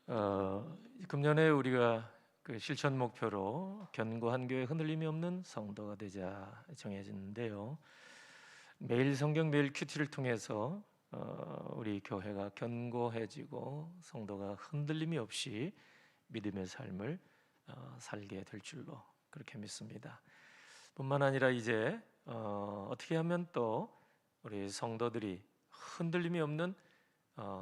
금년에 우리가 그 실천 목표로 견고한 교회, 흔들림이 없는 성도가 되자 정해졌는데요. 매일 성경, 매일 큐티를 통해서 우리 교회가 견고해지고 성도가 흔들림이 없이 믿음의 삶을 살게 될 줄로 그렇게 믿습니다. 뿐만 아니라 이제 어떻게 하면 또 우리 성도들이 흔들림이 없는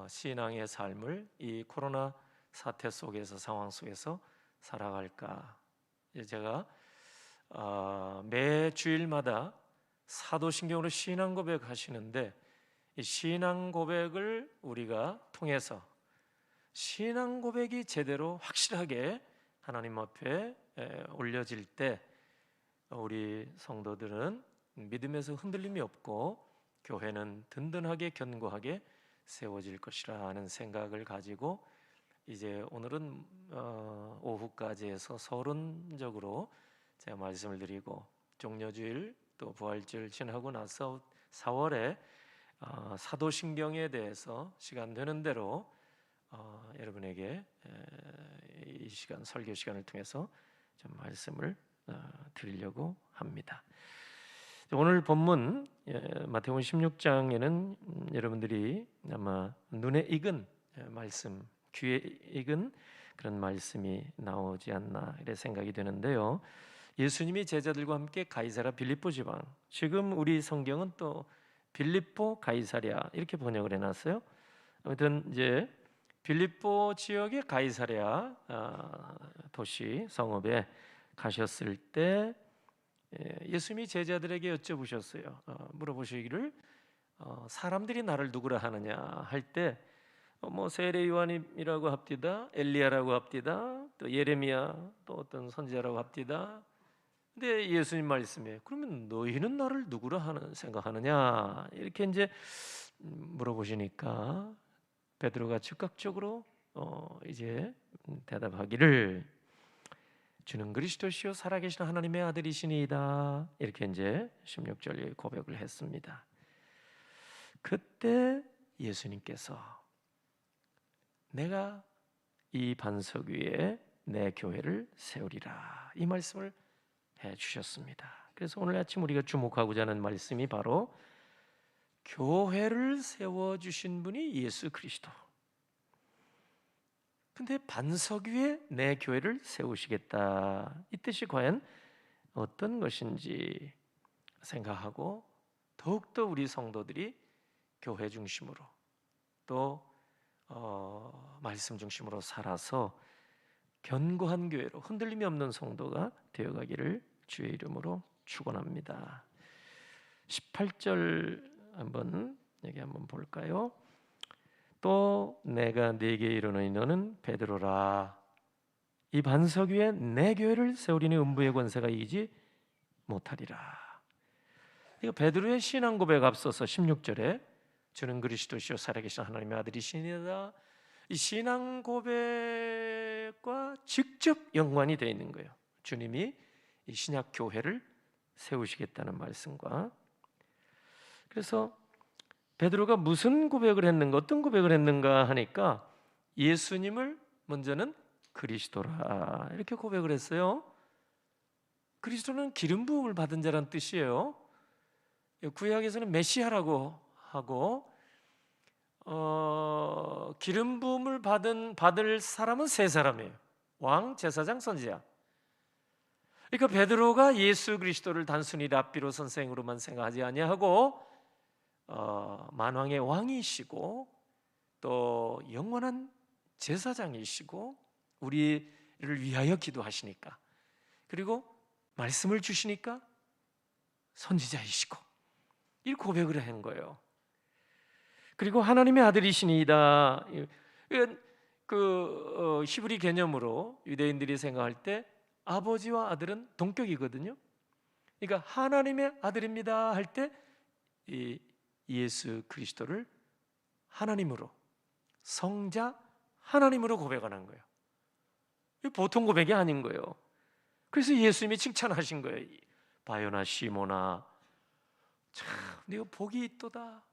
신앙의 삶을 이 코로나 사태 속에서, 상황 속에서 살아갈까. 제가 매 주일마다 사도신경으로 신앙 고백하시는데, 이 신앙 고백을 우리가 통해서 신앙 고백이 제대로 확실하게 하나님 앞에 올려질 때 우리 성도들은 믿음에서 흔들림이 없고 교회는 든든하게 견고하게 세워질 것이라 하는 생각을 가지고 이제 오늘은 오후까지 해서 서론적으로 제가 말씀을 드리고, 종려주일 또 부활주일 지나고 나서 4월에 사도신경에 대해서 시간 되는 대로 여러분에게 이 시간, 설교 시간을 통해서 좀 말씀을 드리려고 합니다. 오늘 본문 마태복음 16장에는 여러분들이 아마 눈에 익은 말씀, 귀에 익은 그런 말씀이 나오지 않나 이렇게 생각이 되는데요. 예수님이 제자들과 함께 가이사랴 빌립보 지방, 지금 우리 성경은 또 빌립보 가이사랴 이렇게 번역을 해놨어요. 아무튼 이제 빌립보 지역의 가이사랴 도시 성읍에 가셨을 때 예수님이 제자들에게 여쭤보셨어요. 물어보시기를 사람들이 나를 누구라 하느냐 할 때 뭐 세례 요한이라고 합디다, 엘리야라고 합디다, 또 예레미야, 또 어떤 선지자라고 합디다. 근데 예수님 말씀에 그러면 너희는 나를 누구라 생각하느냐 이렇게 이제 물어보시니까 베드로가 즉각적으로 이제 대답하기를 주는 그리스도시요 살아계신 하나님의 아들이시니이다 이렇게 이제 16절에 고백을 했습니다. 그때 예수님께서 내가 이 반석 위에 내 교회를 세우리라 이 말씀을 해주셨습니다. 그래서 오늘 아침 우리가 주목하고자 하는 말씀이 바로 교회를 세워주신 분이 예수 그리스도. 근데 반석 위에 내 교회를 세우시겠다 이 뜻이 과연 어떤 것인지 생각하고 더욱더 우리 성도들이 교회 중심으로 또 말씀 중심으로 살아서 견고한 교회로 흔들림이 없는 성도가 되어가기를 주의 이름으로 축원합니다. 18절 여기 한번 볼까요? 또 내가 네게 이르노니 너는 베드로라 이 반석 위에 내 교회를 세우리니 음부의 권세가 이기지 못하리라. 이거 베드로의 신앙 고백 앞서서 16절에 주는 그리스도시요 살아계신 하나님의 아들이시니라 이 신앙 고백과 직접 연관이 되어 있는 거예요. 주님이 이 신약 교회를 세우시겠다는 말씀과. 그래서 베드로가 무슨 고백을 했는가, 어떤 고백을 했는가 하니까 예수님을 먼저는 그리스도라 이렇게 고백을 했어요. 그리스도는 기름 부음을 받은 자란 뜻이에요. 구약에서는 메시아라고 하고 기름 부음을 받을 사람은 세 사람이에요. 왕, 제사장, 선지자. 그러니까 베드로가 예수 그리스도를 단순히 랍비로 선생으로만 생각하지 아니하고 만왕의 왕이시고 또 영원한 제사장이시고 우리를 위하여 기도하시니까, 그리고 말씀을 주시니까 선지자이시고 이 고백을 한 거예요. 그리고 하나님의 아들이시니이다. 히브리 개념으로 유대인들이 생각할 때 아버지와 아들은 동격이거든요. 그러니까 하나님의 아들입니다 할 때 이 예수 그리스도를 하나님으로, 성자 하나님으로 고백하는 거예요. 보통 고백이 아닌 거예요. 그래서 예수님이 칭찬하신 거예요. 바요나 시모나 참 네가 복이 있도다.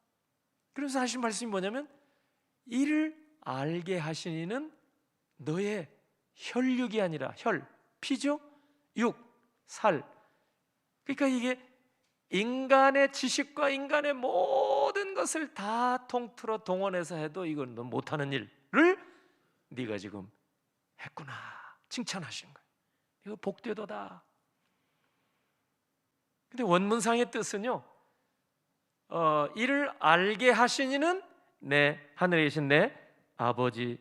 그래서 하신 말씀이 뭐냐면 이를 알게 하신 이는 너의 혈육이 아니라 피죠? 육, 살. 그러니까 이게 인간의 지식과 인간의 모든 것을 다 통틀어 동원해서 해도 이건 너 못하는 일을 네가 지금 했구나 칭찬하신 거예요. 이거 복되도다. 근데 원문상의 뜻은요, 이를 알게 하신 이는 내 하늘에 계신 내 아버지시니라.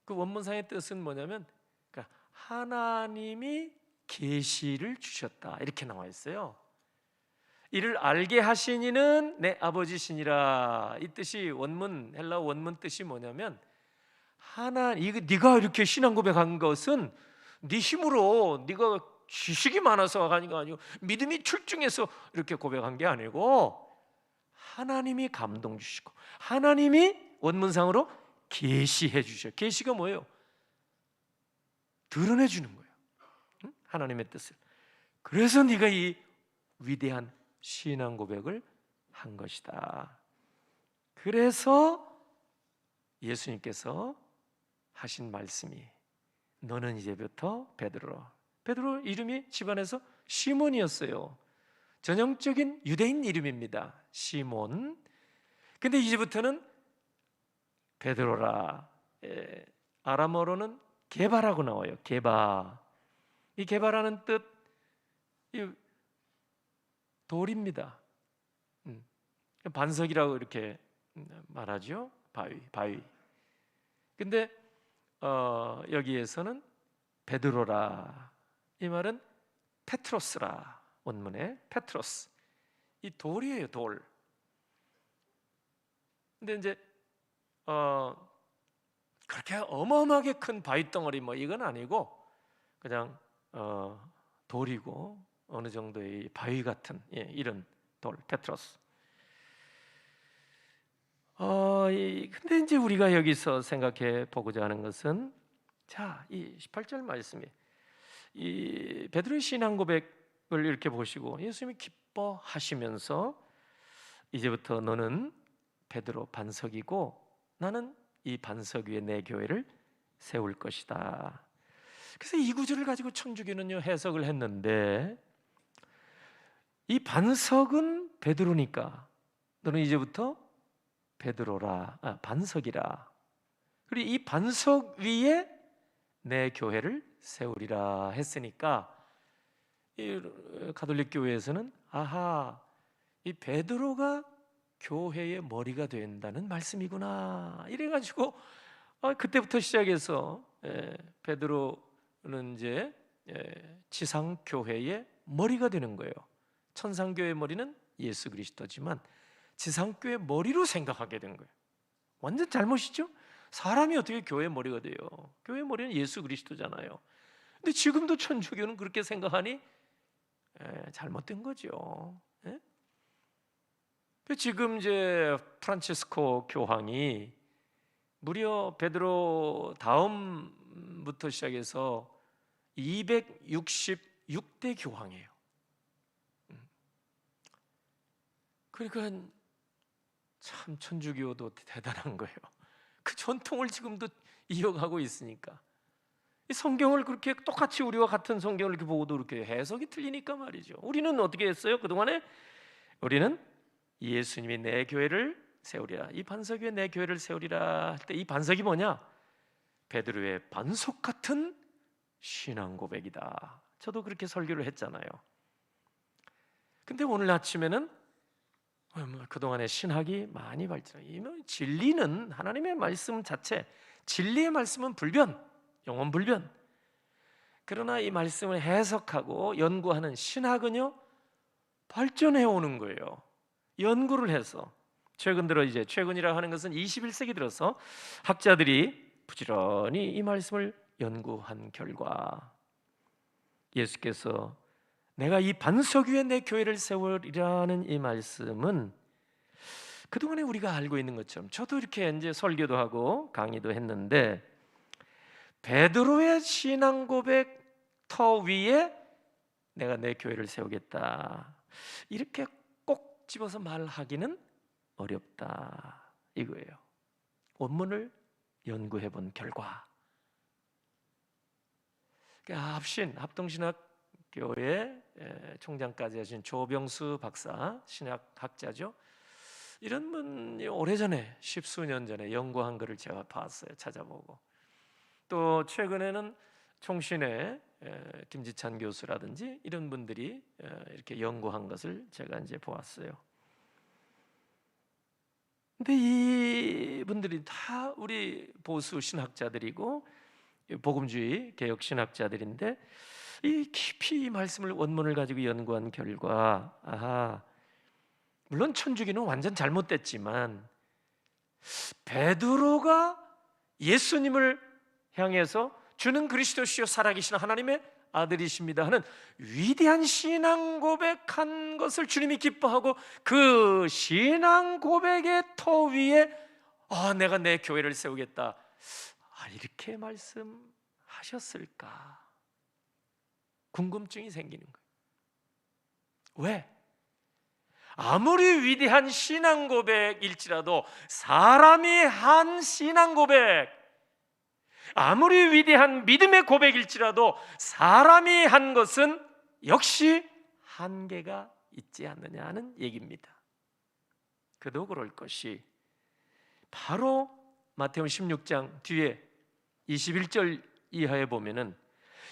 그 원문상의 뜻은 뭐냐면, 그러니까 하나님이 계시를 주셨다 이렇게 나와 있어요. 이를 알게 하신 이는 내 아버지시니라. 이 뜻이 헬라어 원문 뜻이 뭐냐면, 이거 네가 이렇게 신앙 고백한 것은 네 힘으로 네가 지식이 많아서 하는 게 아니고 믿음이 출중해서 이렇게 고백한 게 아니고 하나님이 감동 주시고 하나님이 원문상으로 계시해 주셔. 계시가 뭐예요? 드러내 주는 거예요. 응? 하나님의 뜻을. 그래서 네가 이 위대한 신앙 고백을 한 것이다. 그래서 예수님께서 하신 말씀이 너는 이제부터 베드로 이름이 집안에서 시몬이었어요. 전형적인 유대인 이름입니다. 시몬. 근데 이제부터는 베드로라. 아람어로는 게바라고 나와요. 게바. 이 게바라는 뜻 돌입니다. 반석이라고 이렇게 말하죠. 바위. 근데 여기에서는 베드로라. 이 말은 페트로스라. 원문에 페트로스. 이 돌이에요, 돌. 근데 이제 그렇게 어마어마하게 큰 바위 덩어리 뭐 이건 아니고 그냥 돌이고 어느 정도의 바위 같은 이런 돌, 페트로스. 근데 이제 우리가 여기서 생각해 보고자 하는 것은, 자, 이 18절 말씀이 이 베드로의 신앙 고백을 이렇게 보시고 예수님이 기뻐하시면서 이제부터 너는 베드로 반석이고 나는 이 반석 위에 내 교회를 세울 것이다. 그래서 이 구절을 가지고 천주교는요 해석을 했는데, 이 반석은 베드로니까 너는 이제부터 베드로라, 반석이라. 그리고 이 반석 위에 내 교회를 세우리라 했으니까 이 가톨릭 교회에서는 이 베드로가 교회의 머리가 된다는 말씀이구나 이래가지고 그때부터 시작해서 베드로는 이제 지상 교회의 머리가 되는 거예요. 천상교회의 머리는 예수 그리스도지만 지상교회의 머리로 생각하게 된 거예요. 완전 잘못이죠. 사람이 어떻게 교회의 머리가 돼요? 교회의 머리는 예수 그리스도잖아요. 근데 지금도 천주교는 그렇게 생각하니 잘못된 거죠. 지금 이제 프란치스코 교황이 무려 베드로 다음부터 시작해서 266대 교황이에요. 그러니까 참 천주교도 대단한 거예요. 그 전통을 지금도 이어가고 있으니까. 이 성경을 그렇게 똑같이 우리와 같은 성경을 이렇게 보고도 이렇게 해석이 틀리니까 말이죠. 우리는 어떻게 했어요? 그동안에 우리는 예수님이 내 교회를 세우리라, 이 반석 위에 내 교회를 세우리라 할 때 이 반석이 뭐냐? 베드로의 반석 같은 신앙 고백이다. 저도 그렇게 설교를 했잖아요. 근데 오늘 아침에는 그동안의 신학이 많이 발전해요. 진리는 하나님의 말씀 자체, 진리의 말씀은 불변, 영원 불변. 그러나 이 말씀을 해석하고 연구하는 신학은요 발전해 오는 거예요. 연구를 해서 최근이라 하는 것은 21세기 들어서 학자들이 부지런히 이 말씀을 연구한 결과 예수께서 내가 이 반석 위에 내 교회를 세우리라는 이 말씀은 그동안에 우리가 알고 있는 것처럼, 저도 이렇게 이제 설교도 하고 강의도 했는데, 베드로의 신앙 고백 터 위에 내가 내 교회를 세우겠다 이렇게 꼭 집어서 말하기는 어렵다 이거예요. 원문을 연구해 본 결과, 합동신학교회 총장까지 하신 조병수 박사, 신학학자죠. 이런 분이 오래전에, 십수년 전에 연구한 글을 제가 봤어요. 찾아보고. 또 최근에는 총신의 김지찬 교수라든지 이런 분들이 이렇게 연구한 것을 제가 이제 보았어요. 근데 이 분들이 다 우리 보수 신학자들이고 복음주의 개혁 신학자들인데, 이 깊이 이 말씀을 원문을 가지고 연구한 결과, 물론 천주교는 완전 잘못됐지만 베드로가 예수님을 향해서 주는 그리스도시요 살아계신 하나님의 아들이십니다 하는 위대한 신앙 고백한 것을 주님이 기뻐하고, 그 신앙 고백의 터 위에 내가 내 교회를 세우겠다, 이렇게 말씀하셨을까 궁금증이 생기는 거예요. 왜? 아무리 위대한 신앙 고백일지라도, 사람이 한 신앙 고백, 아무리 위대한 믿음의 고백일지라도 사람이 한 것은 역시 한계가 있지 않느냐 하는 얘기입니다. 그도 그럴 것이, 바로 마태복음 16장 뒤에 21절 이하에 보면은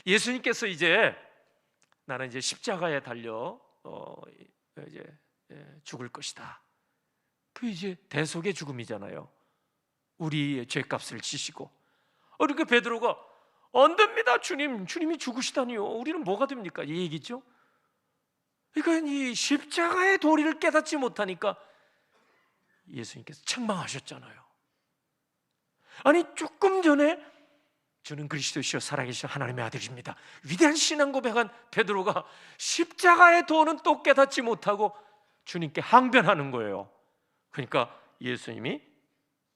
예수님께서 이제 나는 이제 십자가에 달려 이제 죽을 것이다. 그 이제 대속의 죽음이잖아요. 우리의 죄값을 지시고. 그러니까 베드로가 안 됩니다, 주님이 죽으시다니요. 우리는 뭐가 됩니까? 이 얘기죠. 그러니까 이 십자가의 도리를 깨닫지 못하니까 예수님께서 책망하셨잖아요. 아니, 조금 전에 주는 그리스도시요 살아계신 하나님의 아들입니다, 위대한 신앙 고백한 베드로가 십자가의 도는 또 깨닫지 못하고 주님께 항변하는 거예요. 그러니까 예수님이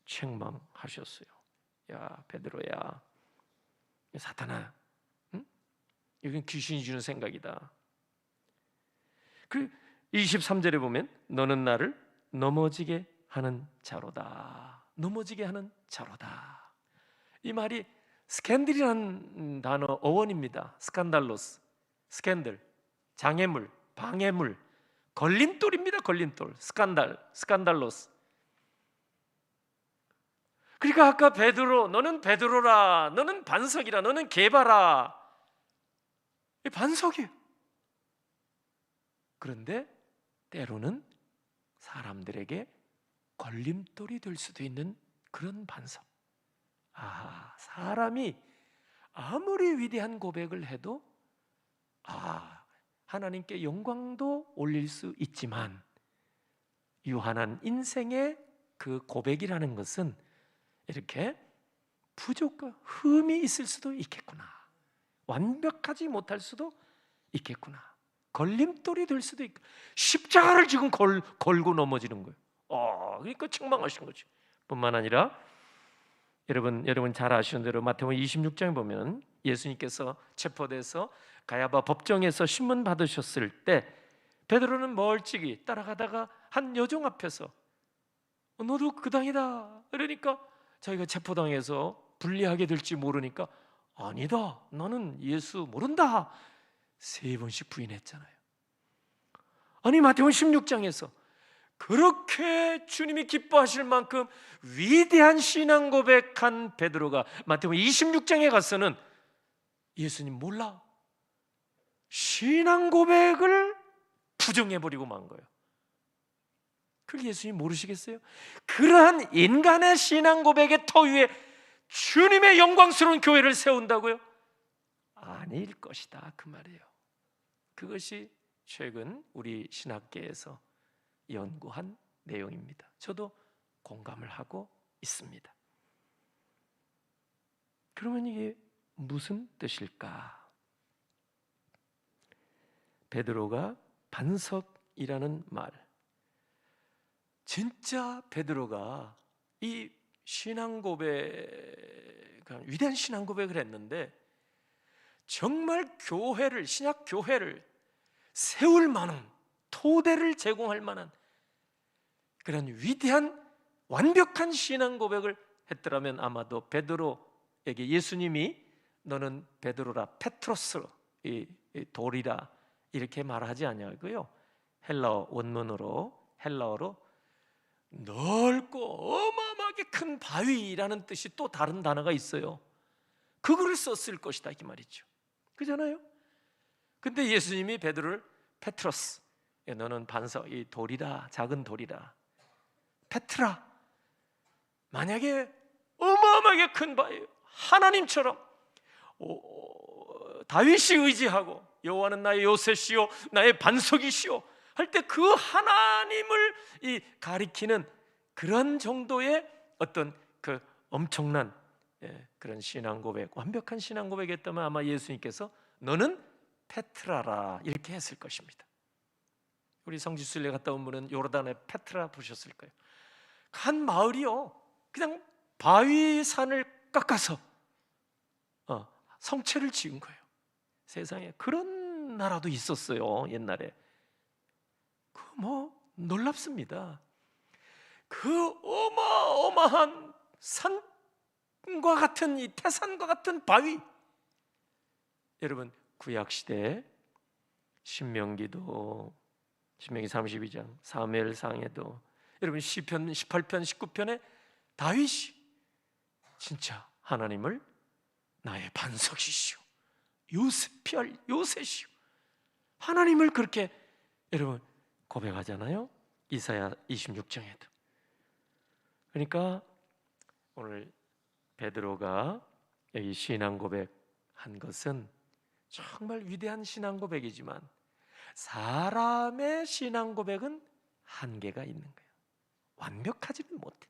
책망하셨어요. 야, 베드로야, 사탄아, 응? 이건 귀신이 주는 생각이다. 그 23절에 보면 너는 나를 넘어지게 하는 자로다. 넘어지게 하는 자로다. 이 말이 스캔들이라는 단어 어원입니다. 스칸달로스, 스캔들, 장애물, 방해물, 걸림돌입니다. 걸림돌, 스칸달로스. 그러니까 아까 베드로, 너는 베드로라, 너는 반석이라, 너는 게바라, 이 반석이에요. 그런데 때로는 사람들에게 걸림돌이 될 수도 있는 그런 반석. 사람이 아무리 위대한 고백을 해도 하나님께 영광도 올릴 수 있지만, 유한한 인생의 그 고백이라는 것은 이렇게 부족과 흠이 있을 수도 있겠구나, 완벽하지 못할 수도 있겠구나, 걸림돌이 될 수도 있고, 십자가를 지금 걸고 넘어지는 거예요. 그러니까 책망하신 거지. 뿐만 아니라 여러분 잘 아시는 대로 마태복음 26장에 보면 예수님께서 체포돼서 가야바 법정에서 신문 받으셨을 때 베드로는 멀찍이 따라가다가 한 여종 앞에서 너도 그 당이다, 그러니까 자기가 체포당해서 불리하게 될지 모르니까 아니다, 나는 예수 모른다 3번씩 부인했잖아요. 아니, 마태복음 16장에서 그렇게 주님이 기뻐하실 만큼 위대한 신앙 고백한 베드로가 마태복음 26장에 가서는 예수님 몰라, 신앙 고백을 부정해버리고 만 거예요. 그걸 예수님 모르시겠어요? 그러한 인간의 신앙 고백의 터 위에 주님의 영광스러운 교회를 세운다고요? 아닐 것이다, 그 말이에요. 그것이 최근 우리 신학계에서 연구한 내용입니다. 저도 공감을 하고 있습니다. 그러면 이게 무슨 뜻일까? 베드로가 반석이라는 말, 진짜 베드로가 이 신앙 고백, 위대한 신앙 고백을 했는데 정말 교회를, 신약 교회를 세울 만한, 토대를 제공할 만한 그런 위대한 완벽한 신앙 고백을 했더라면 아마도 베드로에게 예수님이 너는 베드로라, 페트로스, 이 돌이라 이렇게 말하지 아니하고요, 헬라어 원문으로, 헬라어로 넓고 어마어마하게 큰 바위라는 뜻이 또 다른 단어가 있어요. 그거를 썼을 것이다 이 말이죠. 그잖아요. 근데 예수님이 베드로를 페트로스, 너는 반석, 이 돌이라, 작은 돌이라, 페트라, 만약에 어마어마하게 큰 바위, 하나님처럼 다윗이 의지하고 여호와는 나의 요새시요 나의 반석이시요 할 때 그 하나님을 가리키는 그런 정도의 어떤 그 엄청난 그런 신앙 고백, 완벽한 신앙 고백이었다면 아마 예수님께서 너는 페트라라 이렇게 했을 것입니다. 우리 성지순례 갔다 온 분은 요르단에 페트라 보셨을 거예요. 한 마을이요, 그냥 바위산을 깎아서 성체를 지은 거예요. 세상에 그런 나라도 있었어요 옛날에. 놀랍습니다. 그 어마어마한 산과 같은 이 태산과 같은 바위, 여러분 구약시대 신명기도, 신명기 32장, 사무엘상에도, 여러분 시편 18편 19편에 다윗이 진짜 하나님을 나의 반석이시오, 요새시오, 하나님을 그렇게 여러분 고백하잖아요. 이사야 26장에도. 그러니까 오늘 베드로가 여기 신앙 고백한 것은 정말 위대한 신앙 고백이지만 사람의 신앙 고백은 한계가 있는 거예요. 완벽하지는 못해.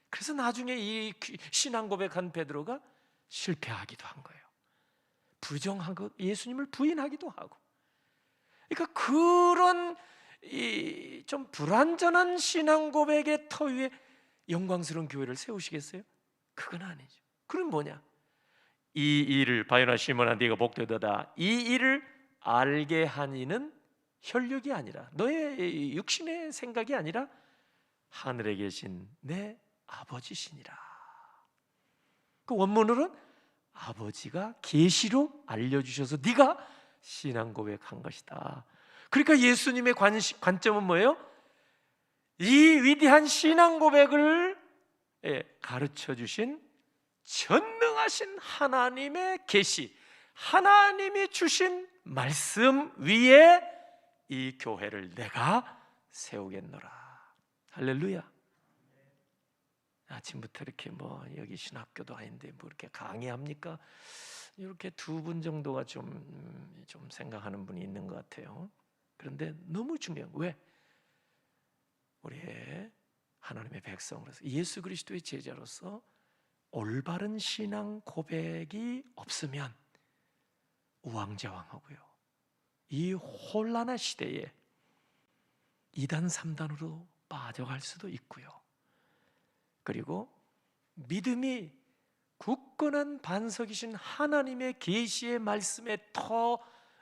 그래서 나중에 이 신앙 고백한 베드로가 실패하기도 한 거예요. 부정하고 예수님을 부인하기도 하고. 그러니까 그런 좀 불완전한 신앙 고백의 터 위에 영광스러운 교회를 세우시겠어요? 그건 아니죠. 그건 뭐냐? 이 일을 바요나 시몬아 네가 복되도다, 이 일을 알게 하니는 혈육이 아니라, 너의 육신의 생각이 아니라 하늘에 계신 내 아버지시니라. 그 원문으로는 아버지가 계시로 알려주셔서 네가 신앙 고백한 것이다. 그러니까 예수님의 관점은 뭐예요? 이 위대한 신앙 고백을 가르쳐 주신 전능하신 하나님의 계시, 하나님이 주신 말씀 위에 이 교회를 내가 세우겠노라. 할렐루야. 아침부터 이렇게 여기 신학교도 아닌데 이렇게 강의합니까? 이렇게 두 분 정도가 좀 생각하는 분이 있는 것 같아요. 그런데 너무 중요한, 왜? 우리의 하나님의 백성으로서, 예수 그리스도의 제자로서 올바른 신앙 고백이 없으면 우왕좌왕하고요, 이 혼란의 시대에 2단 3단으로 빠져갈 수도 있고요, 그리고 믿음이 굳건한 반석이신 하나님의 계시의 말씀의 터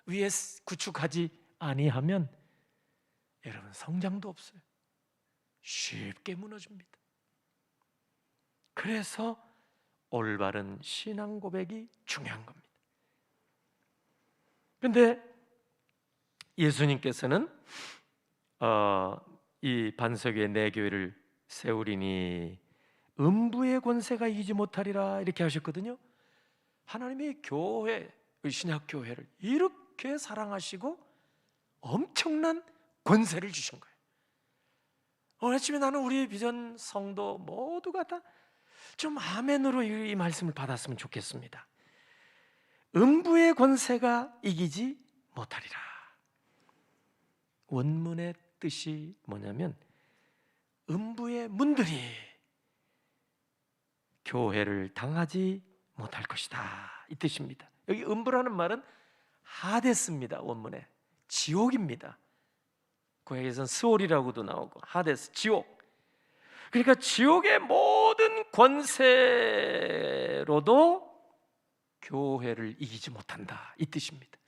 위에 구축하지 아니하면 여러분 성장도 없어요. 쉽게 무너집니다. 그래서 올바른 신앙 고백이 중요한 겁니다. 그런데 예수님께서는 이 반석 위에 내 교회를 세우리니 음부의 권세가 이기지 못하리라 이렇게 하셨거든요. 하나님의 교회, 신약 교회를 이렇게 사랑하시고 엄청난 권세를 주신 거예요. 오늘 아침에 나는 우리 비전 성도 모두가 다 좀 아멘으로 이 말씀을 받았으면 좋겠습니다. 음부의 권세가 이기지 못하리라. 원문의 뜻이 뭐냐면 음부의 문들이 교회를 당하지 못할 것이다 이 뜻입니다. 여기 음부라는 말은 하데스입니다. 원문에 지옥입니다. 구약에서는 스올이라고도 나오고 하데스, 지옥. 그러니까 지옥의 모든 권세로도 교회를 이기지 못한다 이 뜻입니다.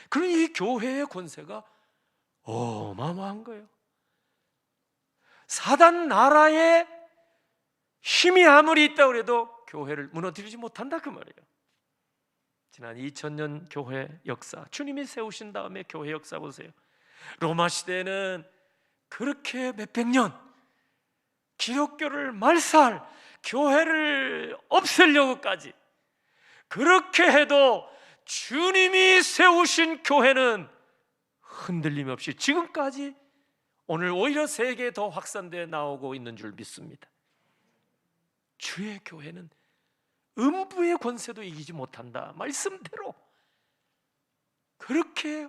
그러니 이 교회의 권세가 어마어마한 거예요. 사단 나라의 힘이 아무리 있다고 해도 교회를 무너뜨리지 못한다 그 말이에요. 지난 2000년 교회 역사, 주님이 세우신 다음에 교회 역사 보세요. 로마 시대에는 그렇게 몇백 년 기독교를 말살, 교회를 없애려고까지 그렇게 해도 주님이 세우신 교회는 흔들림 없이 지금까지 오늘 오히려 세계에 더 확산되어 나오고 있는 줄 믿습니다. 주의 교회는 음부의 권세도 이기지 못한다 말씀대로 그렇게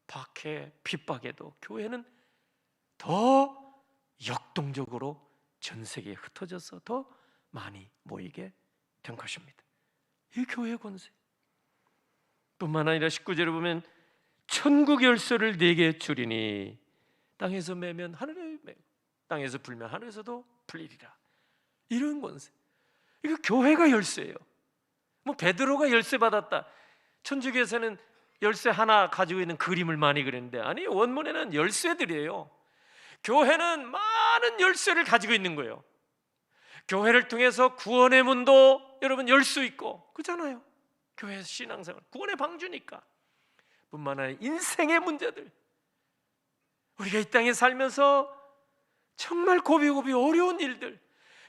박해 핍박해도 교회는 더 역동적으로 전 세계에 흩어져서 더 많이 모이게 된 것입니다. 이 교회의 권세 뿐만 아니라 19절에 보면 천국 열쇠를 네게 주리니 땅에서 매면 하늘에 매고 땅에서 불면 하늘에서도 풀리리라. 이런 권세. 이거 교회가 열쇠예요. 뭐 베드로가 열쇠 받았다. 천주교에서는 열쇠 하나 가지고 있는 그림을 많이 그렸는데 아니, 원문에는 열쇠들이에요. 교회는 많은 열쇠를 가지고 있는 거예요. 교회를 통해서 구원의 문도 여러분 열 수 있고 그렇잖아요. 교회 신앙생활 구원의 방주니까. 뿐만 아니라 인생의 문제들, 우리가 이 땅에 살면서 정말 고비고비 어려운 일들,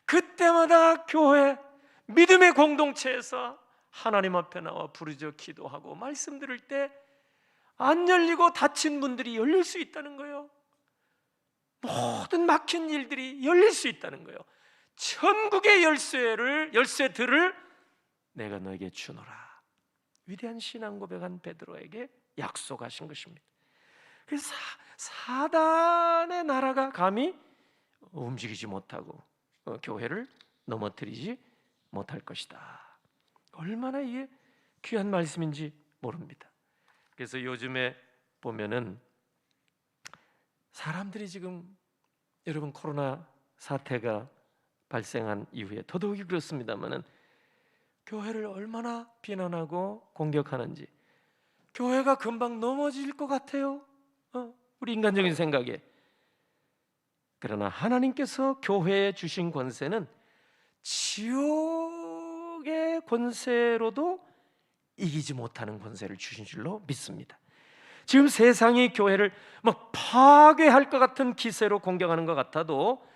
그때마다 교회 믿음의 공동체에서 하나님 앞에 나와 부르짖어 기도하고 말씀 들을 때 안 열리고 닫힌 문들이 열릴 수 있다는 거예요. 모든 막힌 일들이 열릴 수 있다는 거예요. 천국의 열쇠들을 내가 너에게 주노라. 위대한 신앙 고백한 베드로에게 약속하신 것입니다. 그래서 사단의 나라가 감히 움직이지 못하고 교회를 넘어뜨리지 못할 것이다. 얼마나 이게 귀한 말씀인지 모릅니다. 그래서 요즘에 보면은 사람들이 지금 여러분 코로나 사태가 발생한 이후에 더더욱이 그렇습니다만은 교회를 얼마나 비난하고 공격하는지, 교회가 금방 넘어질 것 같아요. 우리 인간적인 생각에. 그러나 하나님께서 교회에 주신 권세는 지옥의 권세로도 이기지 못하는 권세를 주신 줄로 믿습니다. 지금 세상이 교회를 막 파괴할 것 같은 기세로 공격하는 것 같아도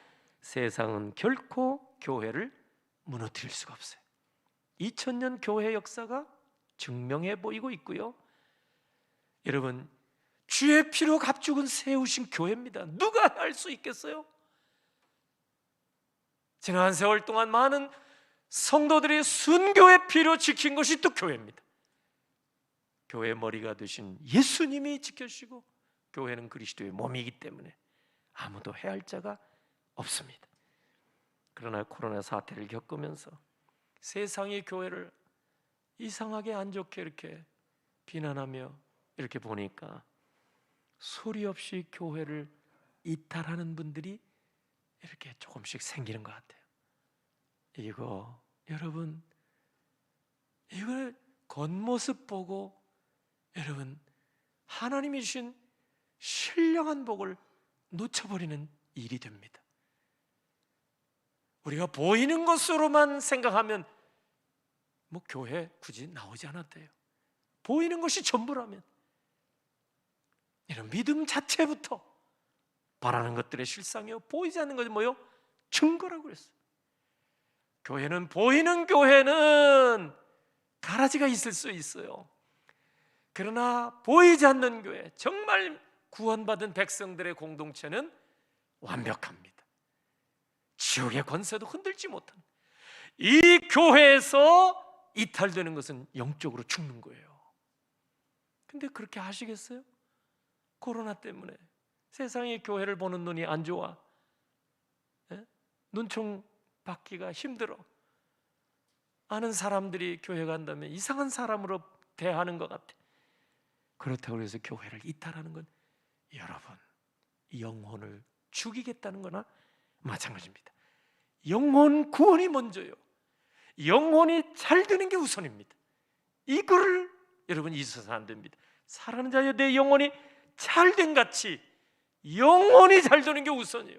세상은 결코 교회를 무너뜨릴 수가 없어요. 2000년 교회 역사가 증명해 보이고 있고요. 여러분, 주의 피로 값죽은 세우신 교회입니다. 누가 할 수 있겠어요? 지난 세월 동안 많은 성도들이 순교의 피로 지킨 것이 또 교회입니다. 교회의 머리가 되신 예수님이 지켜주시고 교회는 그리스도의 몸이기 때문에 아무도 해할 자가 없습니다. 그러나 코로나 사태를 겪으면서 세상의 교회를 이상하게 안 좋게 이렇게 비난하며 이렇게 보니까 소리 없이 교회를 이탈하는 분들이 이렇게 조금씩 생기는 것 같아요. 이거 여러분, 이걸 겉모습 보고 여러분 하나님이 주신 신령한 복을 놓쳐버리는 일이 됩니다. 우리가 보이는 것으로만 생각하면 뭐 교회 굳이 나오지 않아도 돼요. 보이는 것이 전부라면 이런 믿음 자체부터 바라는 것들의 실상이요, 보이지 않는 것이 뭐요? 증거라고 그랬어요. 교회는, 보이는 교회는 가라지가 있을 수 있어요. 그러나 보이지 않는 교회, 정말 구원받은 백성들의 공동체는 완벽합니다. 지옥의 권세도 흔들지 못한 이 교회에서 이탈되는 것은 영적으로 죽는 거예요. 근데 그렇게 하시겠어요? 코로나 때문에 세상의 교회를 보는 눈이 안 좋아. 눈총 받기가 힘들어. 아는 사람들이 교회 간다면 이상한 사람으로 대하는 것 같아. 그렇다고 해서 교회를 이탈하는 건 여러분 영혼을 죽이겠다는 거나 마찬가지입니다. 영혼 구원이 먼저요. 영혼이 잘 되는 게 우선입니다. 이거를 여러분 잊어서는 안 됩니다. 사랑하는 자여, 내 영혼이 잘 된 같이 영혼이 잘 되는 게 우선이에요.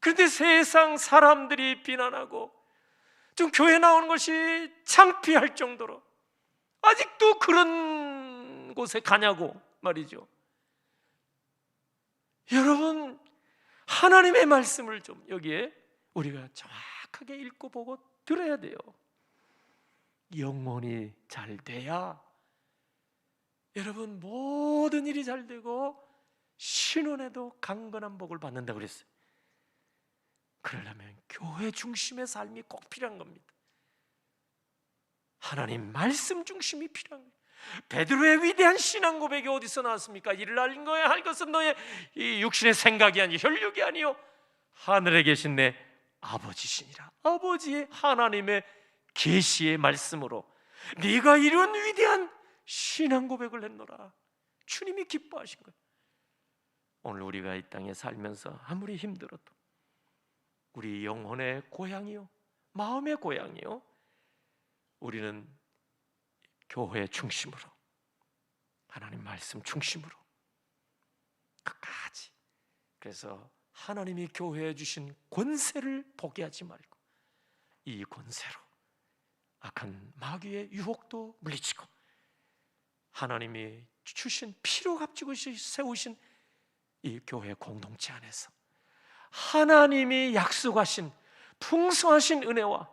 그런데 세상 사람들이 비난하고 좀 교회 나오는 것이 창피할 정도로 아직도 그런 곳에 가냐고 말이죠. 여러분, 하나님의 말씀을 좀 여기에 우리가 정확하게 읽고 보고 들어야 돼요. 영혼이 잘 돼야 여러분 모든 일이 잘 되고 신혼에도 강건한 복을 받는다고 그랬어요. 그러려면 교회 중심의 삶이 꼭 필요한 겁니다. 하나님 말씀 중심이 필요한 거예요. 베드로의 위대한 신앙 고백이 어디서 나왔습니까? 이를 알린 거야 할 것은 너의 이 육신의 생각이 아니 혈육이 아니요 하늘에 계신 내 아버지시니라. 아버지의 하나님의 계시의 말씀으로 네가 이런 위대한 신앙 고백을 했노라. 주님이 기뻐하신 거예요. 오늘 우리가 이 땅에 살면서 아무리 힘들어도 우리 영혼의 고향이요, 마음의 고향이요, 우리는 교회 중심으로, 하나님 말씀 중심으로 끝까지. 그래서 하나님이 교회에 주신 권세를 포기하지 말고 이 권세로 악한 마귀의 유혹도 물리치고 하나님이 주신 피로 값지고 세우신 이 교회 공동체 안에서 하나님이 약속하신 풍성하신 은혜와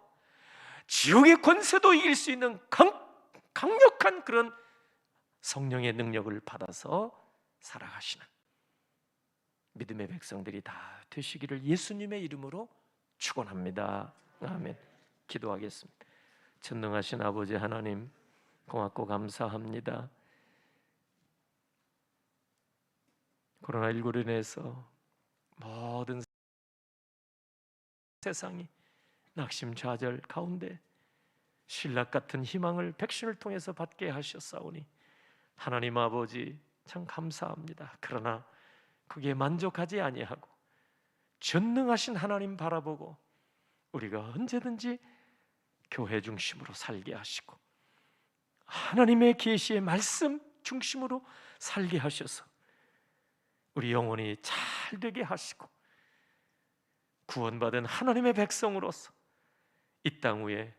지옥의 권세도 이길 수 있는 강력한 그런 성령의 능력을 받아서 살아가시는 믿음의 백성들이 다 되시기를 예수님의 이름으로 축원합니다. 아멘. 기도하겠습니다. 전능하신 아버지 하나님, 고맙고 감사합니다. 코로나19로 인해서 모든 세상이 낙심좌절 가운데 신락 같은 희망을 백신을 통해서 받게 하셨사오니 하나님 아버지 참 감사합니다. 그러나 그게 만족하지 아니하고 전능하신 하나님 바라보고 우리가 언제든지 교회 중심으로 살게 하시고 하나님의 계시의 말씀 중심으로 살게 하셔서 우리 영혼이 잘 되게 하시고 구원받은 하나님의 백성으로서 이 땅 위에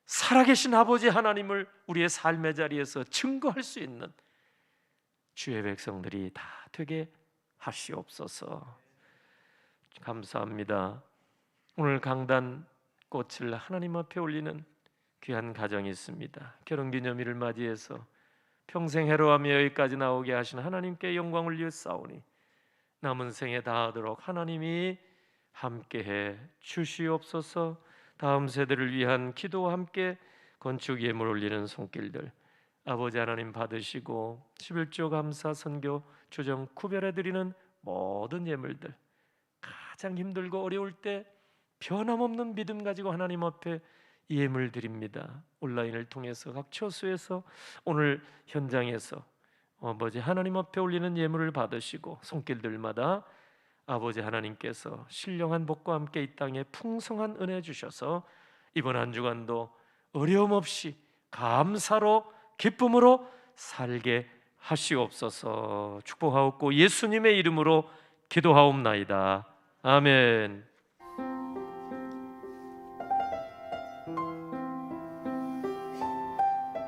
살아계신 아버지 하나님을 우리의 삶의 자리에서 증거할 수 있는 주의 백성들이 다 되게 하시옵소서. 감사합니다. 오늘 강단 꽃을 하나님 앞에 올리는 귀한 가정이 있습니다. 결혼기념일을 맞이해서 평생 해로하며 여기까지 나오게 하신 하나님께 영광을 위해 싸우니 남은 생에 다하도록 하나님이 함께해 주시옵소서. 다음 세대를 위한 기도와 함께 건축 예물 올리는 손길들 아버지 하나님 받으시고 11조 감사 선교 조정 구별해 드리는 모든 예물들 가장 힘들고 어려울 때 변함없는 믿음 가지고 하나님 앞에 예물 드립니다. 온라인을 통해서 각 처소에서 오늘 현장에서 아버지 하나님 앞에 올리는 예물을 받으시고 손길들마다 아버지 하나님께서 신령한 복과 함께 이 땅에 풍성한 은혜 주셔서 이번 한 주간도 어려움 없이 감사로 기쁨으로 살게 하시옵소서. 축복하옵고 예수님의 이름으로 기도하옵나이다. 아멘.